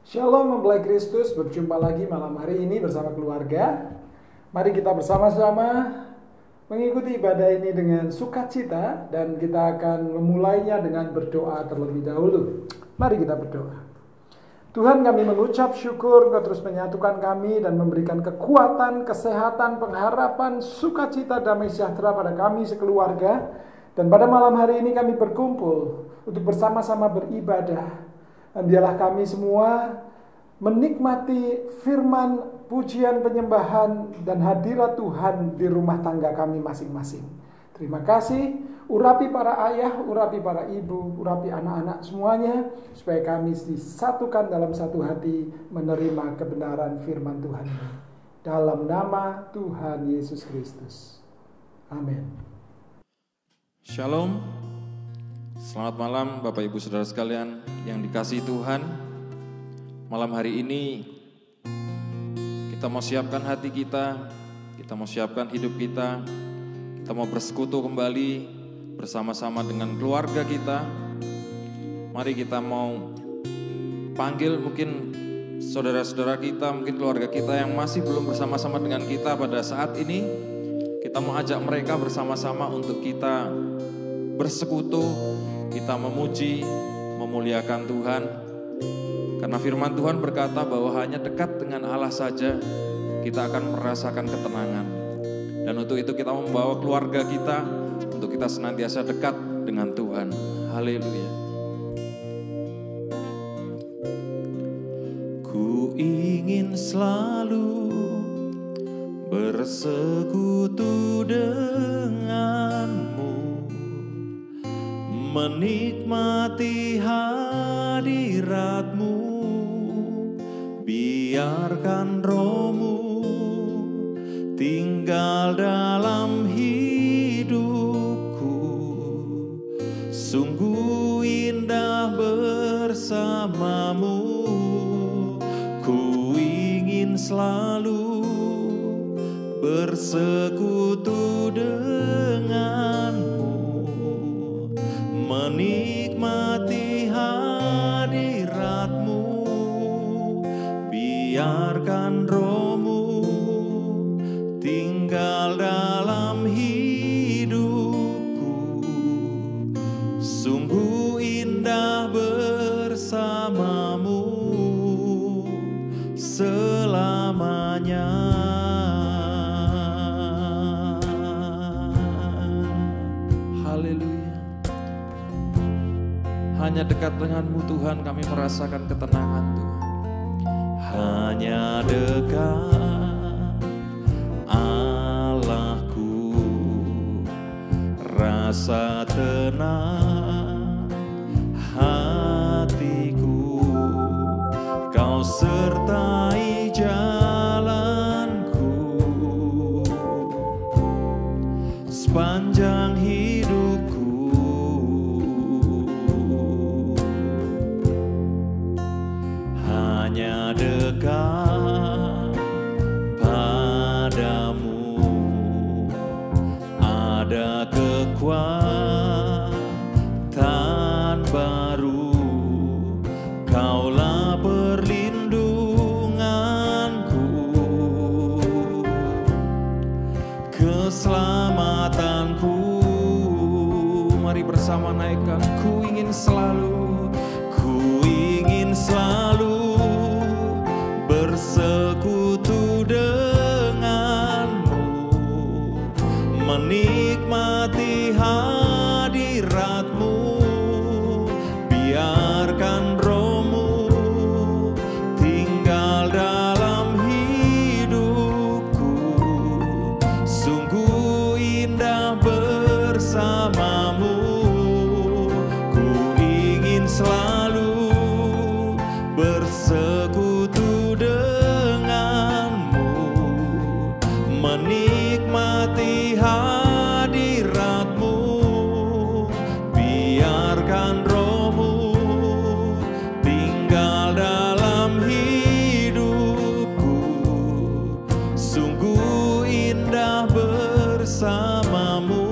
Shalom mempelai Kristus, berjumpa lagi malam hari ini bersama keluarga. Mari kita bersama-sama mengikuti ibadah ini dengan sukacita, dan kita akan memulainya dengan berdoa terlebih dahulu. Mari kita berdoa. Tuhan, kami mengucap syukur Engkau terus menyatukan kami dan memberikan kekuatan, kesehatan, pengharapan, sukacita, damai sejahtera pada kami sekeluarga. Dan pada malam hari ini kami berkumpul untuk bersama-sama beribadah. Dan biarlah kami semua menikmati firman, pujian, penyembahan, dan hadirat Tuhan di rumah tangga kami masing-masing. Terima kasih. Urapi para ayah, urapi para ibu, urapi anak-anak semuanya, supaya kami disatukan dalam satu hati menerima kebenaran firman Tuhan. Dalam nama Tuhan Yesus Kristus. Amin. Shalom. Selamat malam Bapak Ibu Saudara sekalian yang dikasihi Tuhan. Malam hari ini kita mau siapkan hati kita mau siapkan hidup kita mau bersekutu kembali bersama-sama dengan keluarga kita. Mari kita mau panggil mungkin saudara-saudara kita, mungkin keluarga kita yang masih belum bersama-sama dengan kita pada saat ini. Kita mau ajak mereka bersama-sama untuk kita bersekutu, kita memuji, memuliakan Tuhan. Karena firman Tuhan berkata bahwa hanya dekat dengan Allah saja kita akan merasakan ketenangan. Dan untuk itu kita membawa keluarga kita untuk kita senantiasa dekat dengan Tuhan. Haleluya. Ku ingin selalu bersekutu denganmu, menikmati hadiratmu, biarkan rohmu tinggal dalam hidupku. Sungguh indah bersamamu, ku ingin selalu bersekutu denganmu, menikmati hadiratmu, biarkan rohmu tinggal dalam hidupku. Sungguh indah bersamamu selamanya. Haleluya. Hanya dekat denganmu Tuhan kami merasakan ketenangan Tuhan. Hanya dekat Allahku, rasa tenang hatiku. Kau sertai jalanku sepanjang hidupku. Hanya dekat padamu ada kekuatan baru. Kaulah perlindunganku, keselamatanku. Mari bersama naikkan. Ku ingin selalu bersekutu denganmu, menikmati hadiratmu, biarkan rohmu tinggal dalam hidupku. Sungguh indah bersamamu, ku ingin selalu bersekutu denganmu, menikmati hadiratmu, biarkan rohmu tinggal dalam hidupku. Sungguh indah bersamamu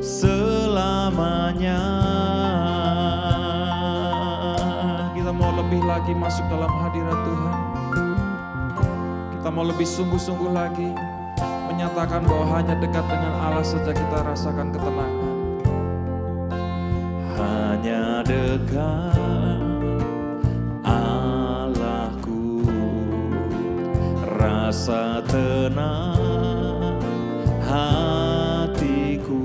selamanya. Kita mau lebih lagi masuk dalam hadirat Tuhan. Kita mau lebih sungguh-sungguh lagi menyatakan bahwa hanya dekat dengan Allah saja kita rasakan ketenangan. Hanya dekat Allahku, rasa tenang hatiku,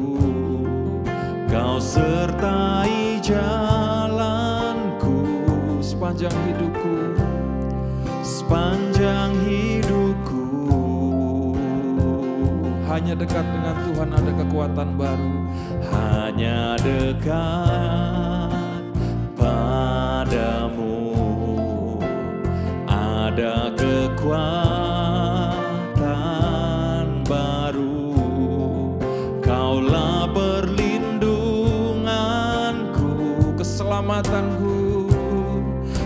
Kau sertai jalanku sepanjang hidupku, sepanjang hidupku. Hanya dekat dengan Tuhan ada kekuatan baru. Hanya dekat padamu ada kekuatan baru. Kaulah perlindunganku, keselamatanku,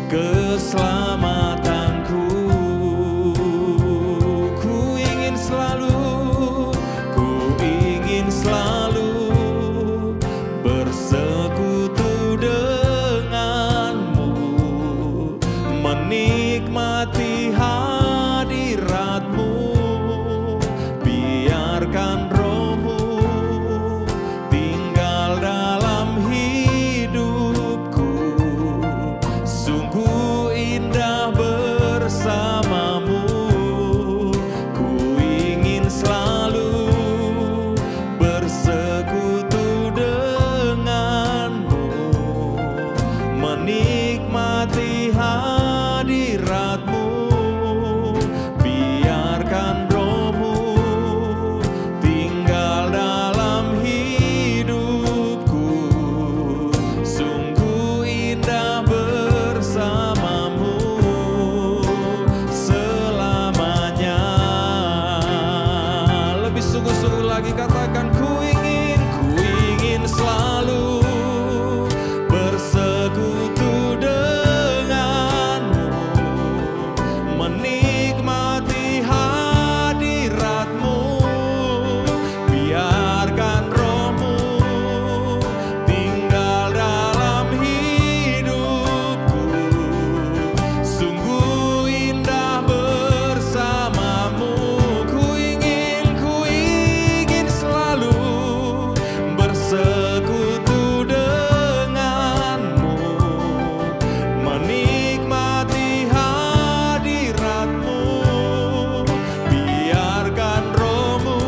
keselamatanku. Ku ingin selalu bersekutu denganmu, menikmati hadiratmu. Biarkan Roh-Mu tinggal dalam hidupku, sungguh indah bersamamu. Ku ingin selalu bersekutu denganmu, menikmati hadiratmu. Biarkan Roh-Mu tinggal dalam hidupku, sungguh indah bersamamu selamanya. Lebih sungguh-sungguh lagi katakan, ku ingin selalu bersekutu denganmu, menikmati hadiratmu. Biarkan Roh-Mu tinggal dalam hidupku, sungguh indah bersamamu. Ku ingin selalu bersekutu denganmu, menikmati hadiratmu. Biarkan Roh-Mu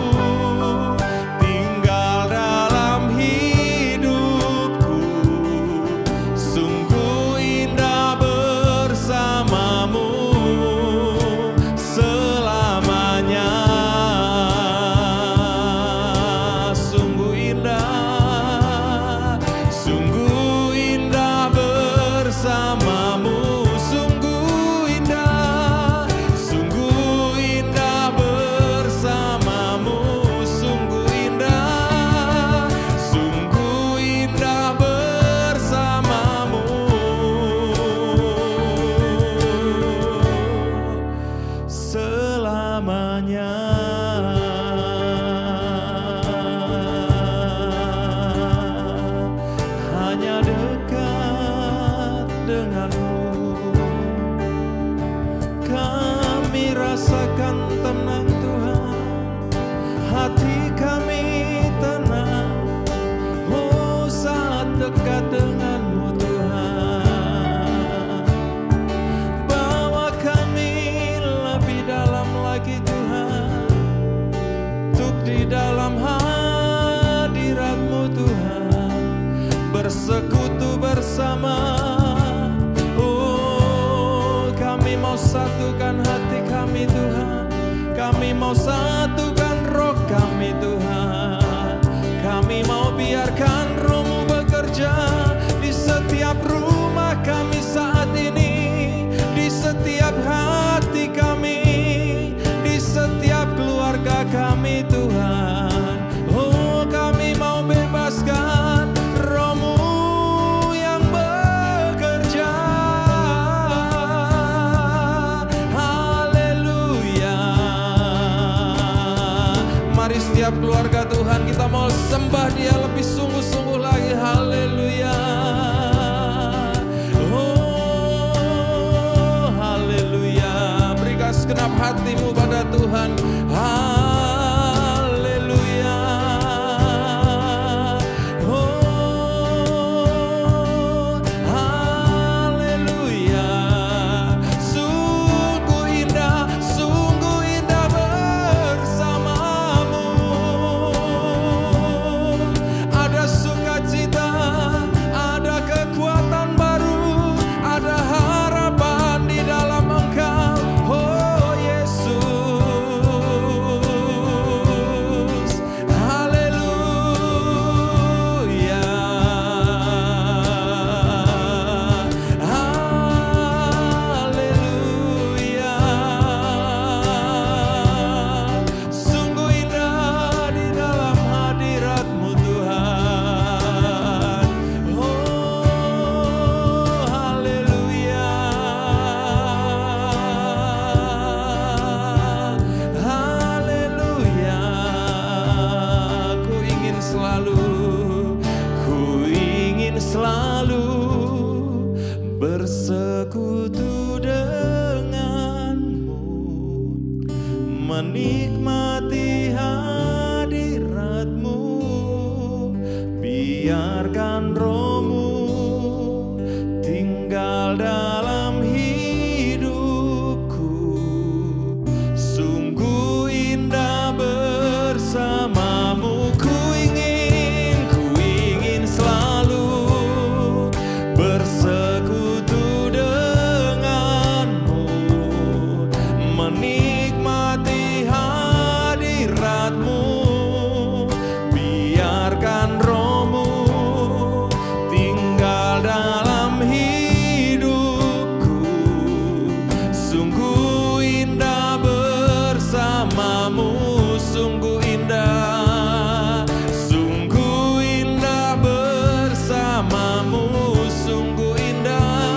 tinggal dalam hidupku, sungguh indah bersamamu selamanya. Sungguh indah bersamamu hatimu pada Tuhan. Haleluya. Oh, haleluya. Sungguh indah bersamamu. Ada sukacita, ada kekuatan baru, ada harapan di dalam Engkau, oh Yesus. Haleluya. Haleluya. Sungguh indah di dalam hadirat-Mu Tuhan. Oh, haleluya. Haleluya. Ku ingin selalu bersekutu denganmu, menikmati hadirat-Mu. Biarkan Roh-Mu tinggal dalam hidupku. Sungguh indah bersamamu. Ku ingin selalu bersekutu denganmu, menikmati hadirat-Mu. Biarkan Roh-Mu tinggal dalam hidupku. Sungguh indah bersamamu. Sungguh indah bersamamu. Sungguh indah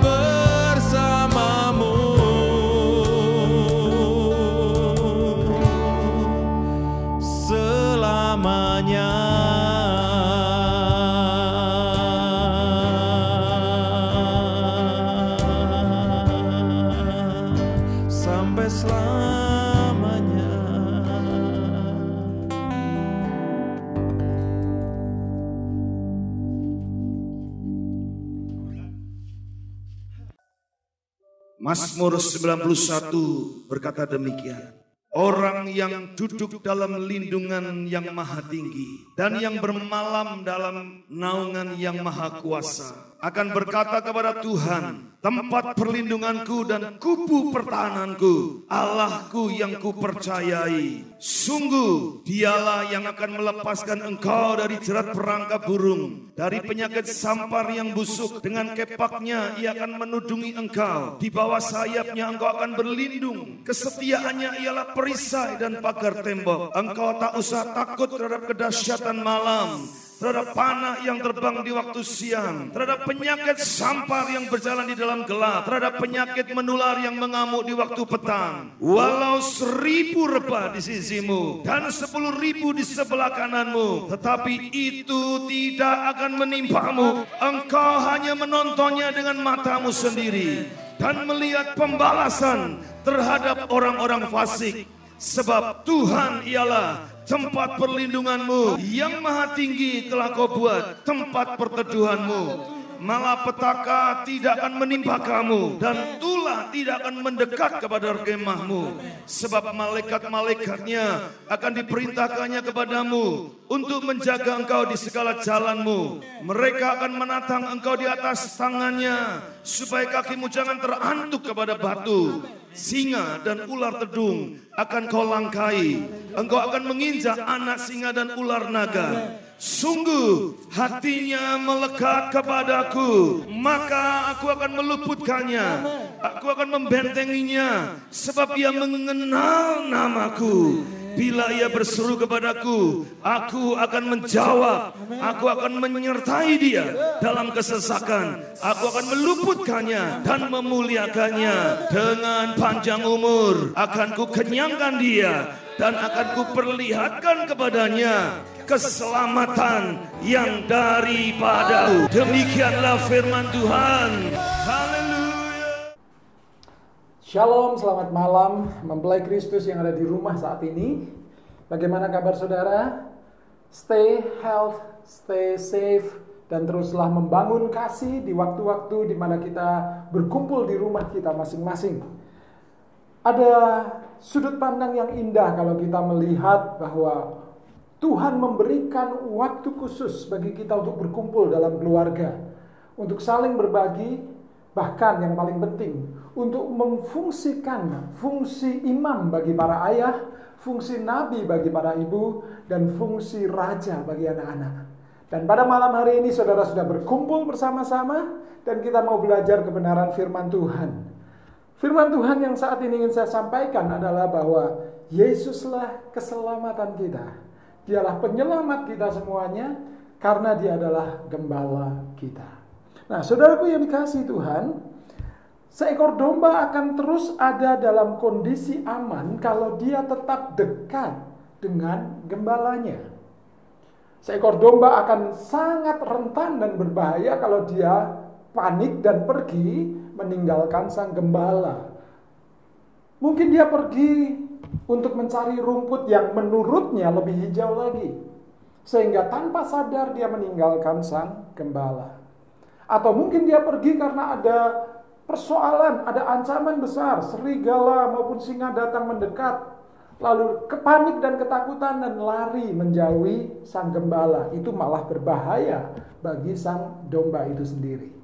bersamamu. Selamanya. Sampai selamanya. Mazmur 91 berkata demikian. Orang yang duduk dalam lindungan yang maha tinggi dan yang bermalam dalam naungan yang maha kuasa akan berkata kepada Tuhan, tempat perlindunganku dan kubu pertahananku, Allahku yang kupercayai. Sungguh dialah yang akan melepaskan engkau dari jerat perangkap burung, dari penyakit sampar yang busuk. Dengan kepaknya ia akan menudungi engkau, di bawah sayapnya engkau akan berlindung. Kesetiaannya ialah perisai dan pagar tembok. Engkau tak usah takut terhadap kedahsyatan malam, terhadap panah yang terbang di waktu siang, terhadap penyakit sampar yang berjalan di dalam gelap, terhadap penyakit menular yang mengamuk di waktu petang. Walau 1000 rebah di sisimu dan 10.000 di sebelah kananmu, tetapi itu tidak akan menimpamu. Engkau hanya menontonnya dengan matamu sendiri dan melihat pembalasan terhadap orang-orang fasik. Sebab Tuhan ialah tempat perlindunganmu, yang maha tinggi telah kau buat tempat perteduhanmu. Malapetaka tidak akan menimpa kamu, dan tulah tidak akan mendekat kepada kemahmu. Sebab malaikat-malaikatnya akan diperintahkannya kepadamu untuk menjaga engkau di segala jalanmu. Mereka akan menatang engkau di atas tangannya, supaya kakimu jangan terantuk kepada batu. Singa dan ular tedung akan kau langkai. Engkau akan menginjak anak singa dan ular naga. Sungguh hatinya melekat kepadaku, maka aku akan meluputkannya. Aku akan membentenginya, sebab ia mengenal namaku. Bila ia berseru kepadaku, aku akan menjawab. Aku akan menyertai dia dalam kesesakan. Aku akan meluputkannya dan memuliakannya. Dengan panjang umur akan ku kenyangkan dia, dan akan ku perlihatkan kepadanya keselamatan yang daripadaku. Demikianlah firman Tuhan. Haleluya. Shalom, selamat malam mempelai Kristus yang ada di rumah saat ini. Bagaimana kabar saudara? Stay health, stay safe, dan teruslah membangun kasih di waktu-waktu di mana kita berkumpul di rumah kita masing-masing. Ada sudut pandang yang indah kalau kita melihat bahwa Tuhan memberikan waktu khusus bagi kita untuk berkumpul dalam keluarga, untuk saling berbagi, bahkan yang paling penting, untuk memfungsikan fungsi imam bagi para ayah, fungsi nabi bagi para ibu, dan fungsi raja bagi anak-anak. Dan pada malam hari ini saudara sudah berkumpul bersama-sama dan kita mau belajar kebenaran firman Tuhan. Firman Tuhan yang saat ini ingin saya sampaikan adalah bahwa Yesuslah keselamatan kita. Dialah penyelamat kita semuanya karena Dia adalah gembala kita. Nah, saudaraku yang dikasihi Tuhan, seekor domba akan terus ada dalam kondisi aman kalau dia tetap dekat dengan gembalanya. Seekor domba akan sangat rentan dan berbahaya kalau dia panik dan pergi meninggalkan sang gembala. Mungkin dia pergi untuk mencari rumput yang menurutnya lebih hijau lagi, sehingga tanpa sadar dia meninggalkan sang gembala. Atau mungkin dia pergi karena ada persoalan, ada ancaman besar, serigala maupun singa datang mendekat, lalu kepanik dan ketakutan dan lari menjauhi sang gembala. Itu malah berbahaya bagi sang domba itu sendiri.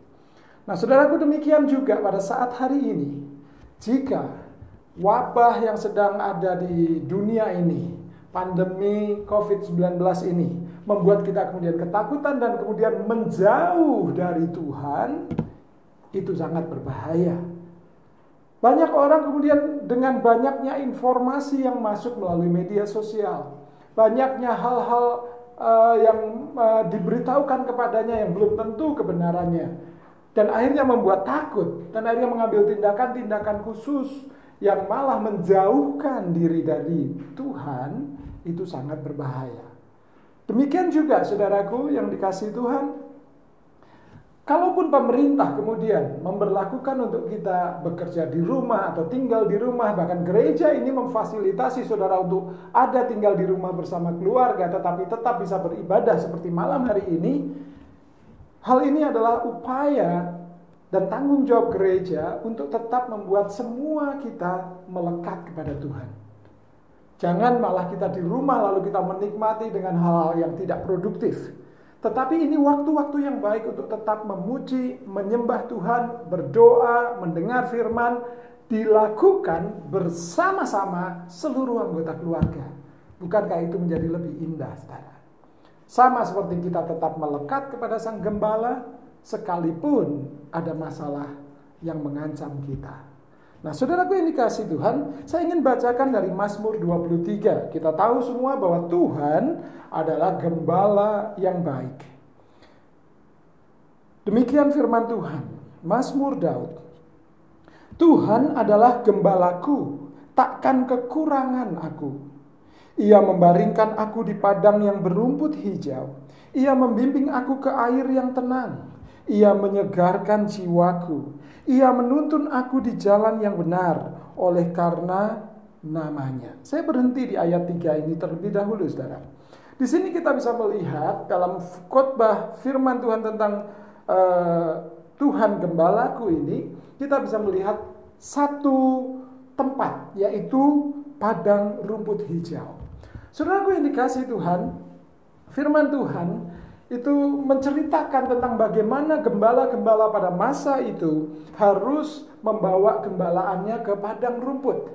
Nah, saudaraku, demikian juga pada saat hari ini, jika wabah yang sedang ada di dunia ini, pandemi COVID-19 ini, membuat kita kemudian ketakutan dan kemudian menjauh dari Tuhan, itu sangat berbahaya. Banyak orang kemudian dengan banyaknya informasi yang masuk melalui media sosial, banyaknya hal-hal yang diberitahukan kepadanya yang belum tentu kebenarannya, dan akhirnya membuat takut, dan akhirnya mengambil tindakan-tindakan khusus yang malah menjauhkan diri dari Tuhan. Itu sangat berbahaya. Demikian juga saudaraku yang dikasihi Tuhan, kalaupun pemerintah kemudian memberlakukan untuk kita bekerja di rumah atau tinggal di rumah, bahkan gereja ini memfasilitasi saudara untuk ada tinggal di rumah bersama keluarga tetapi tetap bisa beribadah seperti malam hari ini, hal ini adalah upaya dan tanggung jawab gereja untuk tetap membuat semua kita melekat kepada Tuhan. Jangan malah kita di rumah lalu kita menikmati dengan hal-hal yang tidak produktif. Tetapi ini waktu-waktu yang baik untuk tetap memuji, menyembah Tuhan, berdoa, mendengar firman, dilakukan bersama-sama seluruh anggota keluarga. Bukankah itu menjadi lebih indah, saudara? Sama seperti kita tetap melekat kepada sang gembala, sekalipun ada masalah yang mengancam kita. Nah, saudaraku yang dikasihi Tuhan, saya ingin bacakan dari Mazmur 23. Kita tahu semua bahwa Tuhan adalah gembala yang baik. Demikian firman Tuhan, Mazmur Daud. Tuhan adalah gembalaku, takkan kekurangan aku. Ia membaringkan aku di padang yang berumput hijau. Ia membimbing aku ke air yang tenang. Ia menyegarkan jiwaku. Ia menuntun aku di jalan yang benar oleh karena namanya. Saya berhenti di ayat 3 ini terlebih dahulu, saudara. Di sini kita bisa melihat dalam khotbah firman Tuhan tentang Tuhan gembalaku ini, kita bisa melihat satu tempat, yaitu padang rumput hijau. Saudaraku yang dikasihi Tuhan, firman Tuhan itu menceritakan tentang bagaimana gembala-gembala pada masa itu harus membawa gembalaannya ke padang rumput.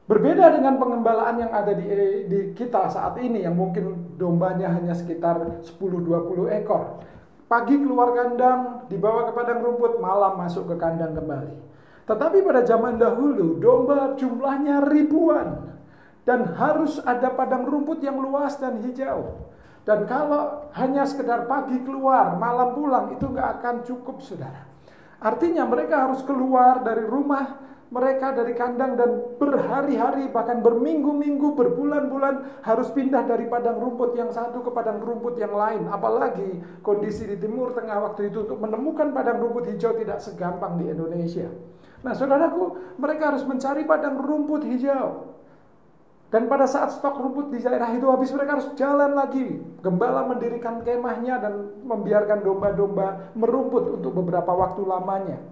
Berbeda dengan pengembalaan yang ada di kita saat ini, yang mungkin dombanya hanya sekitar 10-20 ekor. Pagi keluar kandang, dibawa ke padang rumput, malam masuk ke kandang kembali. Tetapi pada zaman dahulu, domba jumlahnya ribuan. Dan harus ada padang rumput yang luas dan hijau. Dan kalau hanya sekedar pagi keluar, malam pulang, itu gak akan cukup, saudara. Artinya mereka harus keluar dari rumah mereka dari kandang dan berhari-hari bahkan berminggu-minggu, berbulan-bulan harus pindah dari padang rumput yang satu ke padang rumput yang lain. Apalagi kondisi di Timur Tengah waktu itu untuk menemukan padang rumput hijau tidak segampang di Indonesia. Nah, saudaraku, mereka harus mencari padang rumput hijau. Dan pada saat stok rumput di daerah itu habis, mereka harus jalan lagi. Gembala mendirikan kemahnya dan membiarkan domba-domba merumput untuk beberapa waktu lamanya.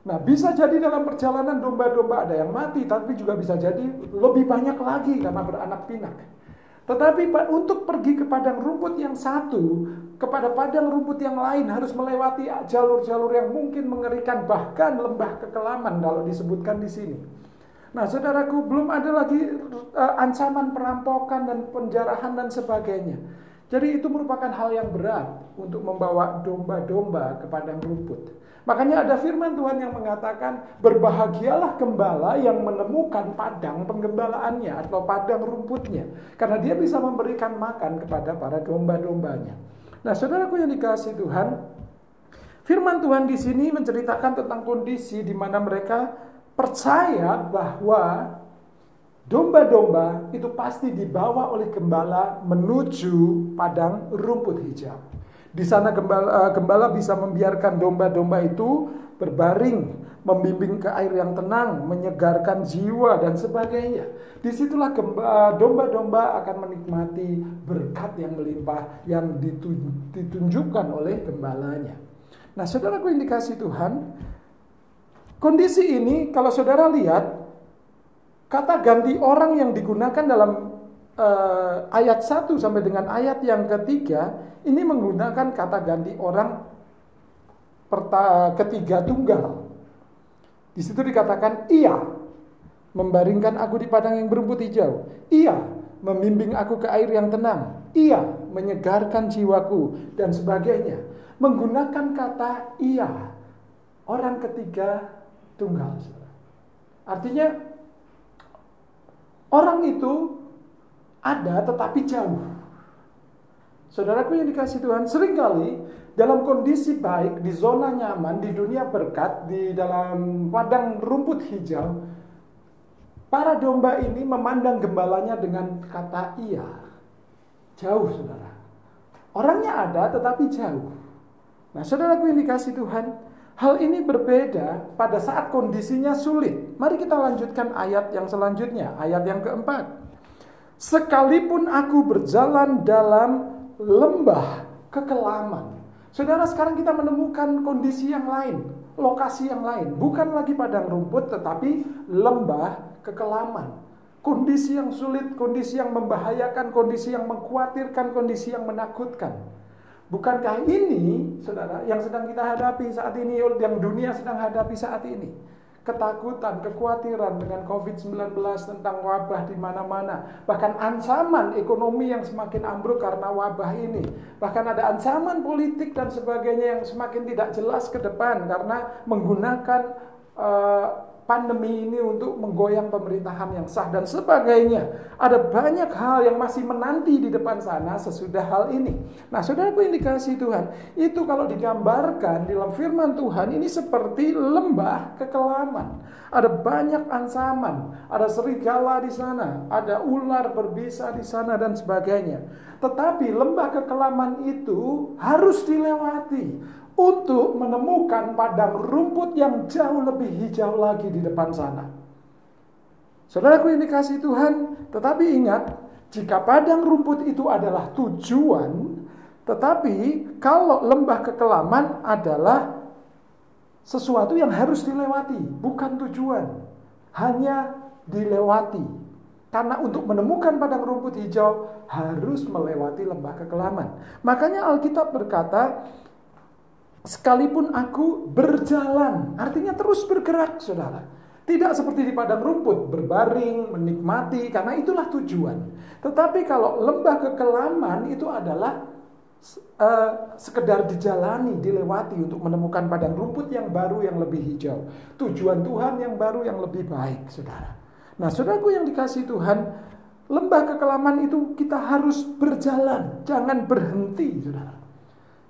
Nah, bisa jadi dalam perjalanan domba-domba ada yang mati, tapi juga bisa jadi lebih banyak lagi karena beranak pinak. Tetapi untuk pergi ke padang rumput yang satu, kepada padang rumput yang lain harus melewati jalur-jalur yang mungkin mengerikan, bahkan lembah kekelaman kalau disebutkan di sini. Nah, saudaraku, belum ada lagi ancaman perampokan dan penjarahan dan sebagainya. Jadi itu merupakan hal yang berat untuk membawa domba-domba ke padang rumput. Makanya ada firman Tuhan yang mengatakan, berbahagialah gembala yang menemukan padang penggembalaannya atau padang rumputnya, karena dia bisa memberikan makan kepada para domba-dombanya. Nah, saudaraku yang dikasihi Tuhan, firman Tuhan di sini menceritakan tentang kondisi di mana mereka percaya bahwa domba-domba itu pasti dibawa oleh gembala menuju padang rumput hijau. Di sana gembala bisa membiarkan domba-domba itu berbaring, membimbing ke air yang tenang, menyegarkan jiwa dan sebagainya. Disitulah domba-domba akan menikmati berkat yang melimpah yang ditunjukkan oleh gembalanya. Nah, saudaraku yang dikasihi Tuhan, kondisi ini kalau saudara lihat, kata ganti orang yang digunakan dalam ayat 1 sampai dengan ayat yang ketiga, ini menggunakan kata ganti orang ketiga tunggal. Di situ dikatakan, ia membaringkan aku di padang yang berumput hijau, ia membimbing aku ke air yang tenang, ia menyegarkan jiwaku dan sebagainya. Menggunakan kata ia, orang ketiga tunggal. Artinya orang itu ada tetapi jauh. Saudaraku yang dikasihi Tuhan, seringkali dalam kondisi baik, di zona nyaman, di dunia berkat, di dalam padang rumput hijau, para domba ini memandang gembalanya dengan kata iya. Jauh, saudara. Orangnya ada tetapi jauh. Nah, saudaraku yang dikasihi Tuhan, hal ini berbeda pada saat kondisinya sulit. Mari kita lanjutkan ayat yang selanjutnya, ayat yang keempat. Sekalipun aku berjalan dalam lembah kekelaman. Saudara, sekarang kita menemukan kondisi yang lain, lokasi yang lain. Bukan lagi padang rumput, tetapi lembah kekelaman. Kondisi yang sulit, kondisi yang membahayakan, kondisi yang mengkhawatirkan, kondisi yang menakutkan. Bukankah ini, saudara, yang sedang kita hadapi saat ini, yang dunia sedang hadapi saat ini? Ketakutan, kekhawatiran dengan COVID-19, tentang wabah di mana-mana. Bahkan ancaman ekonomi yang semakin ambruk karena wabah ini. Bahkan ada ancaman politik dan sebagainya yang semakin tidak jelas ke depan karena menggunakan pandemi ini untuk menggoyang pemerintahan yang sah dan sebagainya. Ada banyak hal yang masih menanti di depan sana sesudah hal ini. Nah, saudaraku yang dikasihi Tuhan, itu kalau digambarkan dalam firman Tuhan ini seperti lembah kekelaman. Ada banyak ancaman, ada serigala di sana, ada ular berbisa di sana dan sebagainya. Tetapi lembah kekelaman itu harus dilewati untuk menemukan padang rumput yang jauh lebih hijau lagi di depan sana. Saudaraku yang dikasihi Tuhan, tetapi ingat, jika padang rumput itu adalah tujuan, tetapi kalau lembah kekelaman adalah sesuatu yang harus dilewati, bukan tujuan, hanya dilewati. Karena untuk menemukan padang rumput hijau harus melewati lembah kekelaman. Makanya Alkitab berkata, sekalipun aku berjalan, artinya terus bergerak, saudara. Tidak seperti di padang rumput, berbaring, menikmati, karena itulah tujuan. Tetapi kalau lembah kekelaman itu adalah sekedar dijalani, dilewati untuk menemukan padang rumput yang baru, yang lebih hijau. Tujuan Tuhan yang baru, yang lebih baik, saudara. Nah, saudaraku yang dikasihi Tuhan, lembah kekelaman itu kita harus berjalan, jangan berhenti, saudara.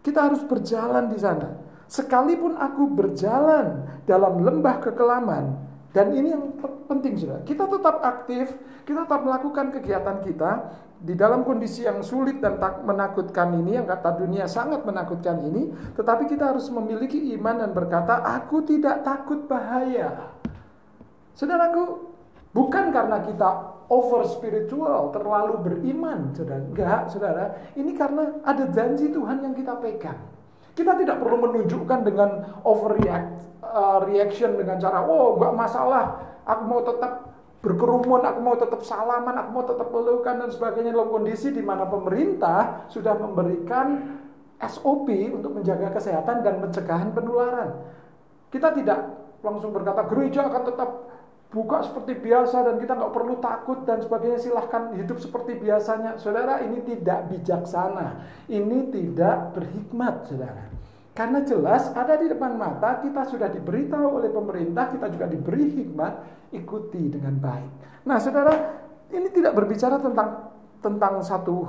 Kita harus berjalan di sana. Sekalipun aku berjalan dalam lembah kekelaman, Dan ini yang penting, saudara. Kita tetap aktif, kita tetap melakukan kegiatan kita di dalam kondisi yang sulit dan menakutkan ini, yang kata dunia sangat menakutkan ini. Tetapi kita harus memiliki iman dan berkata, aku tidak takut bahaya. Saudaraku, bukan karena kita over spiritual, terlalu beriman, saudara. Enggak, saudara. Ini karena ada janji Tuhan yang kita pegang. Kita tidak perlu menunjukkan dengan reaction dengan cara, oh enggak masalah, aku mau tetap berkerumun, aku mau tetap salaman, aku mau tetap pelukan dan sebagainya, dalam kondisi di mana pemerintah sudah memberikan SOP untuk menjaga kesehatan dan pencegahan penularan. Kita tidak langsung berkata gereja akan tetap buka seperti biasa dan kita nggak perlu takut dan sebagainya, silahkan hidup seperti biasanya. Saudara, ini tidak bijaksana, ini tidak berhikmat, saudara. Karena jelas ada di depan mata, kita sudah diberitahu oleh pemerintah, kita juga diberi hikmat, ikuti dengan baik. Nah, saudara, ini tidak berbicara tentang satu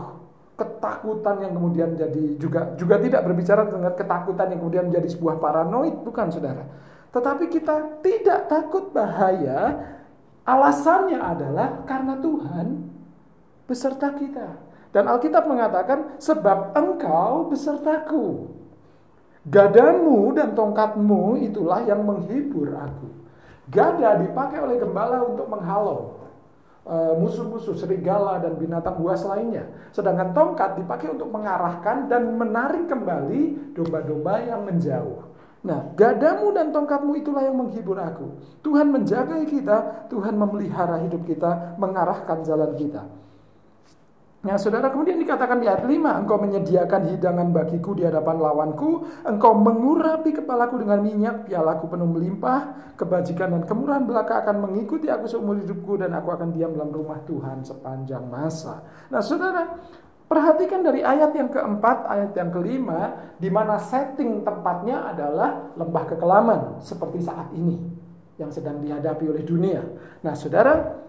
ketakutan yang kemudian jadi juga tidak berbicara tentang ketakutan yang kemudian menjadi sebuah paranoid, bukan, saudara. Tetapi kita tidak takut bahaya, alasannya adalah karena Tuhan beserta kita. Dan Alkitab mengatakan, sebab engkau besertaku. Gadamu dan tongkatmu itulah yang menghibur aku. Gada dipakai oleh gembala untuk menghalau musuh-musuh, serigala dan binatang buas lainnya. Sedangkan tongkat dipakai untuk mengarahkan dan menarik kembali domba-domba yang menjauh. Nah, gadamu dan tongkatmu itulah yang menghibur aku. Tuhan menjaga kita, Tuhan memelihara hidup kita, mengarahkan jalan kita. Nah, saudara, kemudian dikatakan di ayat 5, engkau menyediakan hidangan bagiku di hadapan lawanku, engkau mengurapi kepalaku dengan minyak, pialaku penuh melimpah, kebajikan dan kemurahan belaka akan mengikuti aku seumur hidupku, dan aku akan diam dalam rumah Tuhan sepanjang masa. Nah, saudara, perhatikan dari ayat yang keempat, ayat yang kelima, di mana setting tempatnya adalah lembah kekelaman, seperti saat ini, yang sedang dihadapi oleh dunia. Nah, saudara,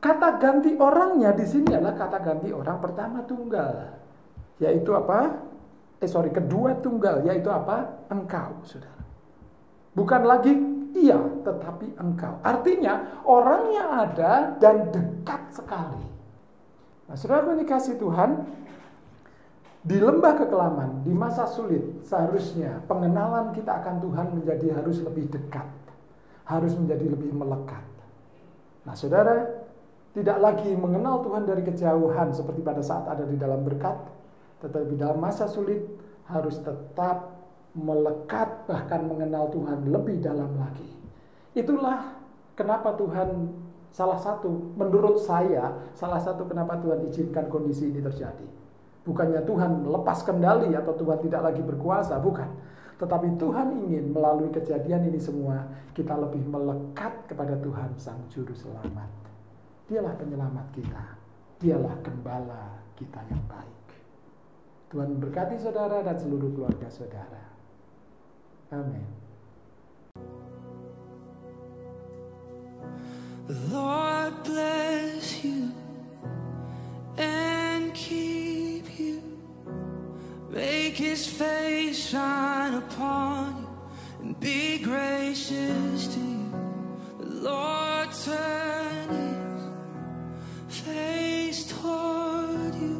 kata ganti orangnya di sini adalah kata ganti orang pertama tunggal, yaitu apa? Kedua tunggal, yaitu apa? Engkau, saudara. Bukan lagi ia, tetapi engkau. Artinya orangnya ada dan dekat sekali. Nah, saudara yang dikasih Tuhan, di lembah kekelaman, di masa sulit, seharusnya pengenalan kita akan Tuhan harus lebih dekat, harus menjadi lebih melekat. Nah, saudara, tidak lagi mengenal Tuhan dari kejauhan seperti pada saat ada di dalam berkat, tetapi dalam masa sulit harus tetap melekat, bahkan mengenal Tuhan lebih dalam lagi. Itulah kenapa Tuhan, menurut saya, salah satu kenapa Tuhan izinkan kondisi ini terjadi. Bukannya Tuhan melepas kendali atau Tuhan tidak lagi berkuasa, bukan. Tetapi Tuhan ingin melalui kejadian ini semua, kita lebih melekat kepada Tuhan Sang Juru Selamat. Dialah penyelamat kita, dialah gembala kita yang baik. Tuhan memberkati saudara dan seluruh keluarga saudara. Amin. The Lord bless you and keep you. Make His face shine upon you and be gracious to you. The Lord turn His face toward you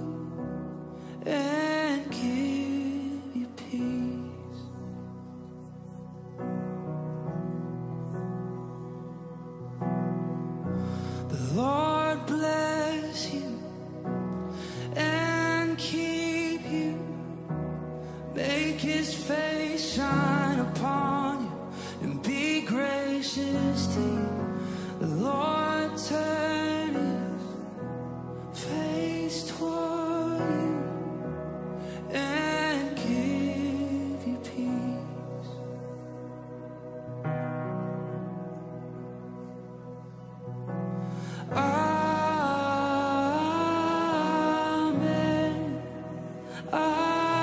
and give you peace. The Lord bless you and keep you. Make His face shine upon you and be gracious to you. The Lord turn His face toward you and give you peace. Amen. Amen.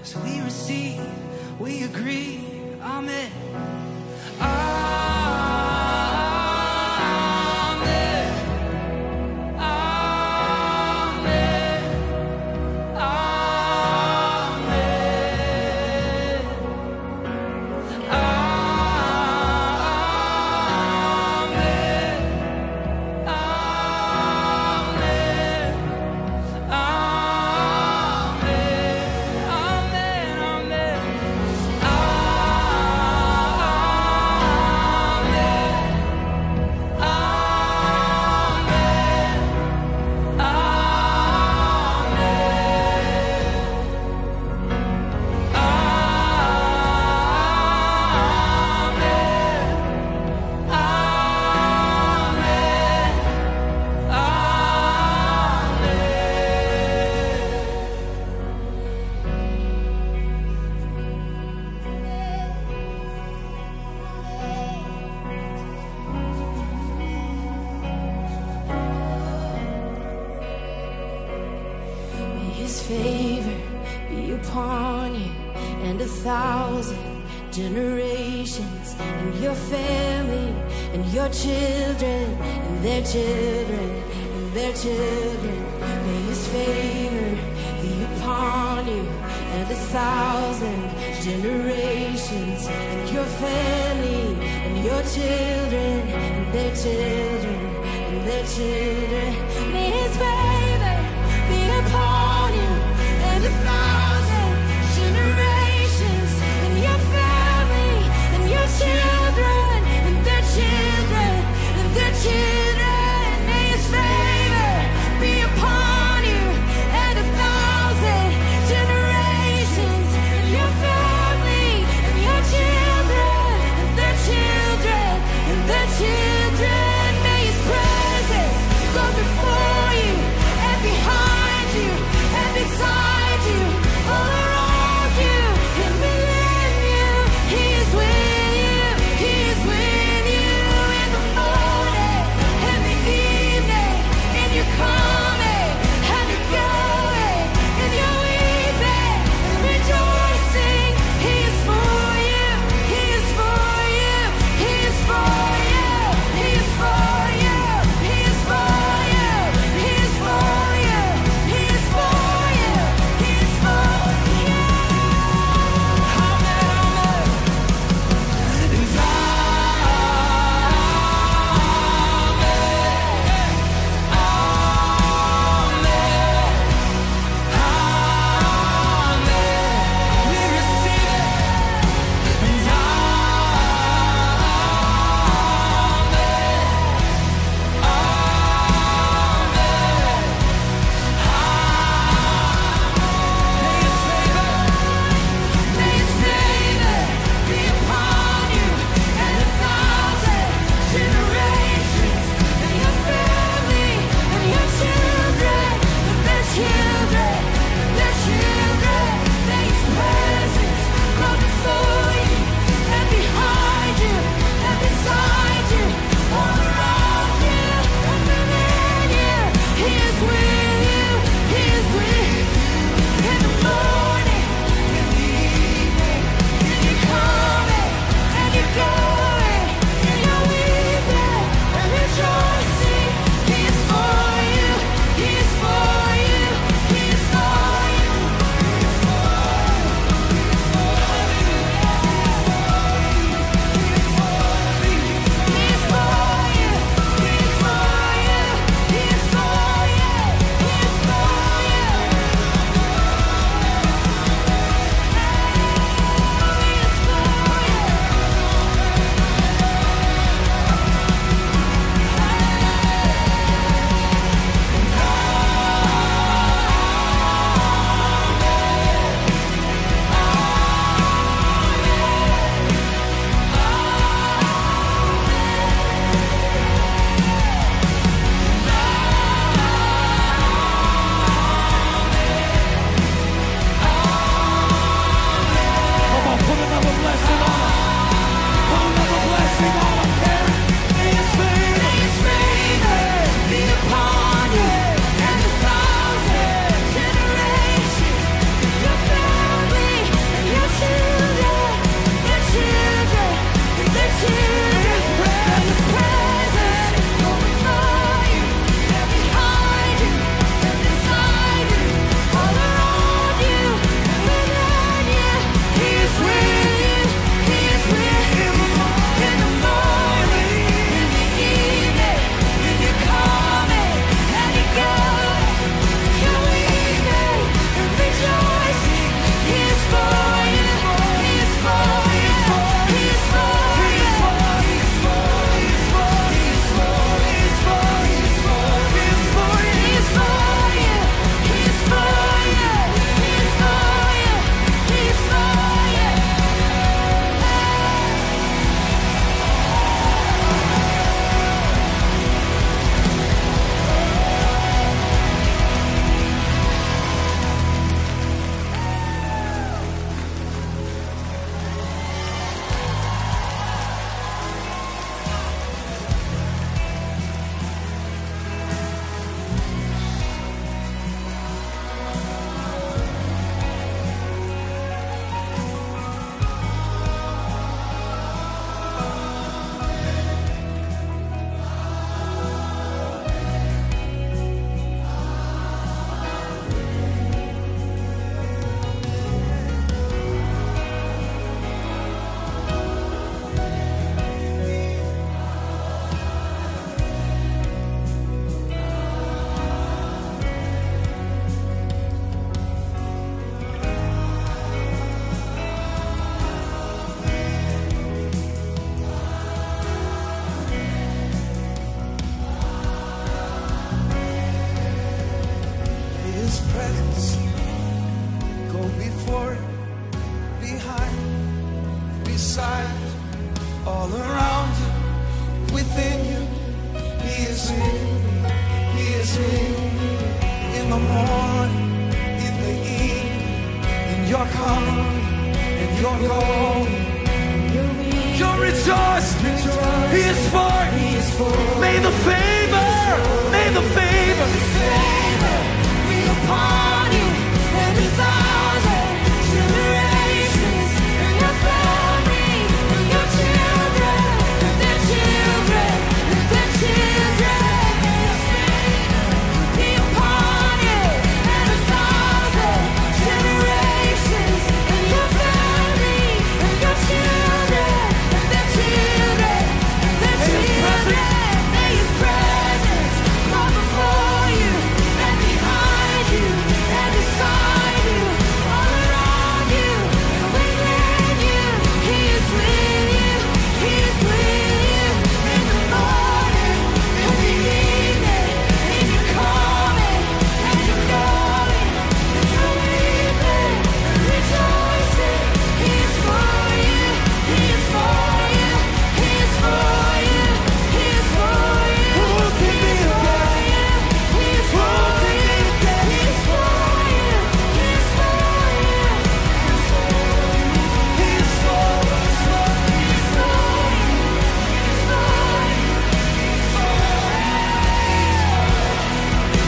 As we receive, we agree. Amen. Favor be upon you and 1,000 generations, and your family, and your children, and their children, and their children. May His favor be upon you and 1,000 generations, and your family, and your children, and their children, and their children. May His favor be upon you and 1,000 generations, and your family, and your children, and their children, and their children. May His favor be upon you and 1,000 generations, and your family, and your children, and their children, and their children. May His presence go before you and behind you. is with me. He is with me in the morning, in the evening, in your coming, in your going. You're rejoicing. He is for you. May the favor be upon you and 1,000 generations and your family and your children and their children and their children. May His favor be upon you and 1,000 generations and your family and your children and their children and their children. May His presence go before you and behind you and beside you, all around you and within you. He is with you. He is with you in the morning, in the evening, in your coming and your going, in your weeping and rejoicing. He is for you. He is for you. He is for you. He is for you. Who can be against you? He is for you. He is for you. He is for you. He is for us. He is for you. He is for you.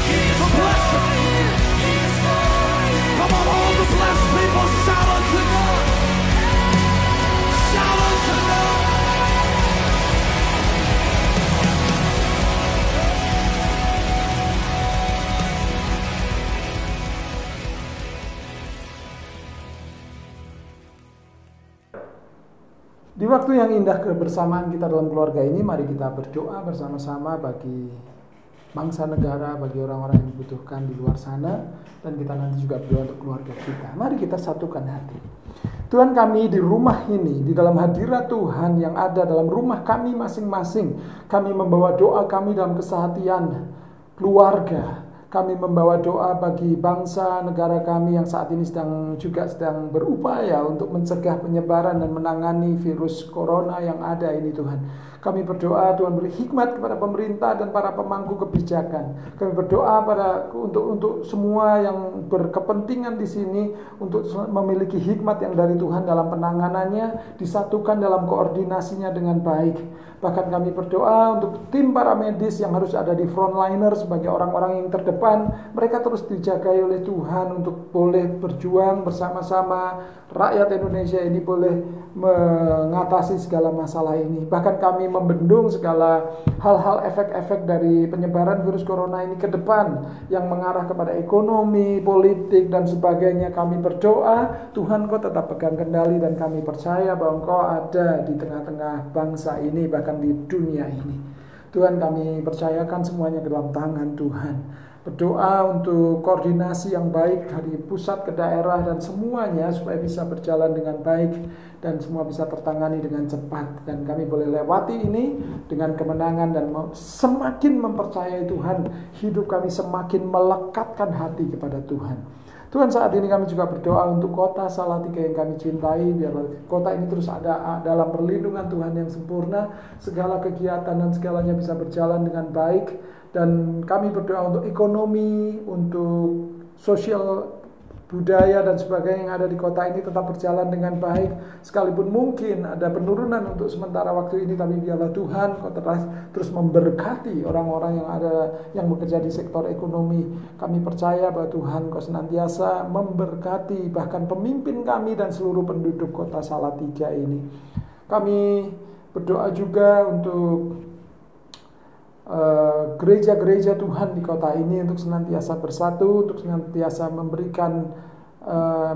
He is for you. He is for you. Come on, all the blessed people, shout unto God. Shout unto God. Di waktu yang indah kebersamaan kita dalam keluarga ini, mari kita berdoa bersama-sama bagi bangsa negara, bagi orang-orang yang dibutuhkan di luar sana, dan kita nanti juga berdoa untuk keluarga kita. Mari kita satukan hati. Tuhan, kami di rumah ini, di dalam hadirat Tuhan yang ada dalam rumah kami masing-masing, kami membawa doa kami dalam kesehatian keluarga. Kami membawa doa bagi bangsa negara kami yang saat ini sedang berupaya untuk mencegah penyebaran dan menangani virus corona yang ada ini, Tuhan. Kami berdoa Tuhan beri hikmat kepada pemerintah dan para pemangku kebijakan. Kami berdoa untuk semua yang berkepentingan di sini untuk memiliki hikmat yang dari Tuhan dalam penanganannya, disatukan dalam koordinasinya dengan baik. Bahkan kami berdoa untuk tim para medis yang harus ada di frontliner sebagai orang-orang yang terdepan. Mereka terus dijagai oleh Tuhan untuk boleh berjuang bersama-sama. Rakyat Indonesia ini boleh mengatasi segala masalah ini. Bahkan kami membendung segala hal-hal efek-efek dari penyebaran virus corona ini ke depan yang mengarah kepada ekonomi, politik, dan sebagainya. Kami berdoa, Tuhan Kau tetap pegang kendali dan kami percaya bahwa Kau ada di tengah-tengah bangsa ini, bahkan di dunia ini. Tuhan, kami percayakan semuanya ke dalam tangan Tuhan. Berdoa untuk koordinasi yang baik dari pusat ke daerah dan semuanya supaya bisa berjalan dengan baik dan semua bisa tertangani dengan cepat, dan kami boleh lewati ini dengan kemenangan dan semakin mempercayai Tuhan. Hidup kami semakin melekatkan hati kepada Tuhan. Tuhan, saat ini kami juga berdoa untuk kota Salatiga yang kami cintai. Biarlah kota ini terus ada dalam perlindungan Tuhan yang sempurna. Segala kegiatan dan segalanya bisa berjalan dengan baik. Dan kami berdoa untuk ekonomi, untuk sosial, budaya dan sebagainya yang ada di kota ini tetap berjalan dengan baik. Sekalipun mungkin ada penurunan untuk sementara waktu ini, tapi biarlah Tuhan Kau terus memberkati orang-orang yang bekerja di sektor ekonomi. Kami percaya bahwa Tuhan Kau senantiasa memberkati bahkan pemimpin kami dan seluruh penduduk kota Salatiga ini. Kami berdoa juga untuk gereja-gereja Tuhan di kota ini untuk senantiasa bersatu, untuk senantiasa memberikan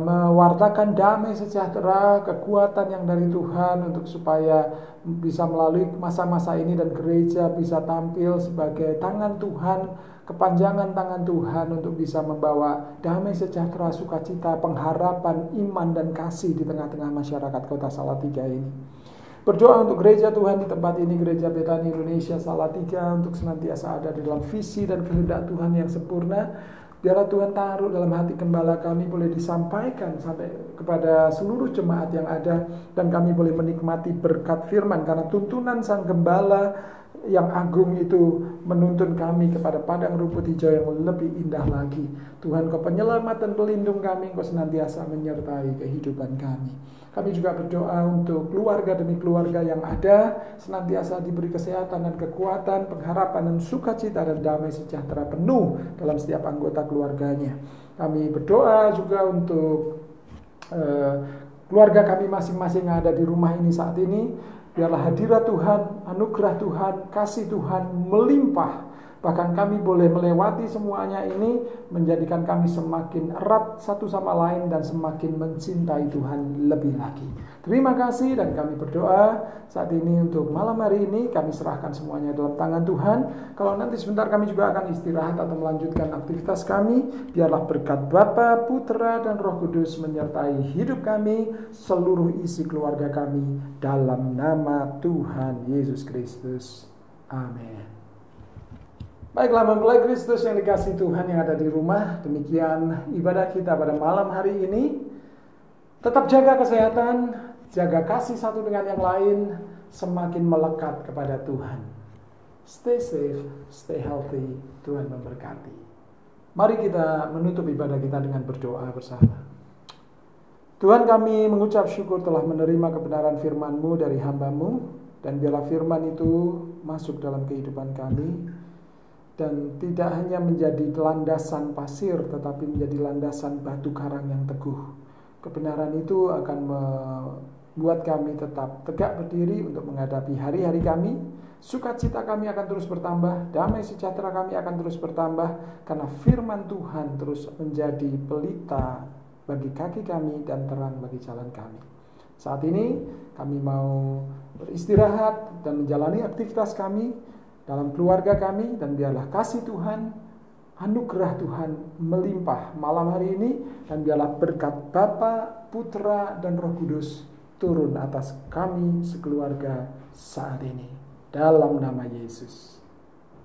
mewartakan damai sejahtera, kekuatan yang dari Tuhan untuk supaya bisa melalui masa-masa ini dan gereja bisa tampil sebagai tangan Tuhan, kepanjangan tangan Tuhan untuk bisa membawa damai sejahtera, sukacita, pengharapan, iman dan kasih di tengah-tengah masyarakat kota Salatiga ini. Berdoa untuk gereja Tuhan di tempat ini, Gereja Betani Indonesia Salatiga, untuk senantiasa ada di dalam visi dan kehendak Tuhan yang sempurna. Biarlah Tuhan taruh dalam hati gembala kami boleh disampaikan sampai kepada seluruh jemaat yang ada, dan kami boleh menikmati berkat firman karena tuntunan sang gembala yang agung itu menuntun kami kepada padang rumput hijau yang lebih indah lagi. Tuhan, Kau penyelamat dan pelindung kami, Kau senantiasa menyertai kehidupan kami. Kami juga berdoa untuk keluarga demi keluarga yang ada, senantiasa diberi kesehatan dan kekuatan, pengharapan dan sukacita dan damai sejahtera penuh dalam setiap anggota keluarganya. Kami berdoa juga untuk keluarga kami masing-masing yang ada di rumah ini saat ini. Biarlah hadirat Tuhan, anugerah Tuhan, kasih Tuhan melimpah. Bahkan kami boleh melewati semuanya ini, menjadikan kami semakin erat satu sama lain dan semakin mencintai Tuhan lebih lagi. Terima kasih, dan kami berdoa saat ini untuk malam hari ini. Kami serahkan semuanya dalam tangan Tuhan. Kalau nanti sebentar kami juga akan istirahat atau melanjutkan aktivitas kami, biarlah berkat Bapa, Putra, dan Roh Kudus menyertai hidup kami, seluruh isi keluarga kami, dalam nama Tuhan Yesus Kristus. Amin. Baiklah, mempelai Kristus yang dikasihi Tuhan yang ada di rumah, demikian ibadah kita pada malam hari ini. Tetap jaga kesehatan, jaga kasih satu dengan yang lain, semakin melekat kepada Tuhan. Stay safe, stay healthy, Tuhan memberkati. Mari kita menutup ibadah kita dengan berdoa bersama. Tuhan, kami mengucap syukur telah menerima kebenaran firman-Mu dari hamba-Mu, dan biarlah firman itu masuk dalam kehidupan kami, dan tidak hanya menjadi landasan pasir, tetapi menjadi landasan batu karang yang teguh. Kebenaran itu akan membuat kami tetap tegak berdiri untuk menghadapi hari-hari kami. Sukacita kami akan terus bertambah, damai sejahtera kami akan terus bertambah, karena firman Tuhan terus menjadi pelita bagi kaki kami dan terang bagi jalan kami. Saat ini kami mau beristirahat dan menjalani aktivitas kami dalam keluarga kami, dan biarlah kasih Tuhan, anugerah Tuhan melimpah malam hari ini, dan biarlah berkat Bapa, Putra, dan Roh Kudus turun atas kami sekeluarga saat ini. Dalam nama Yesus.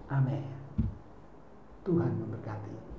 Amin. Tuhan memberkati.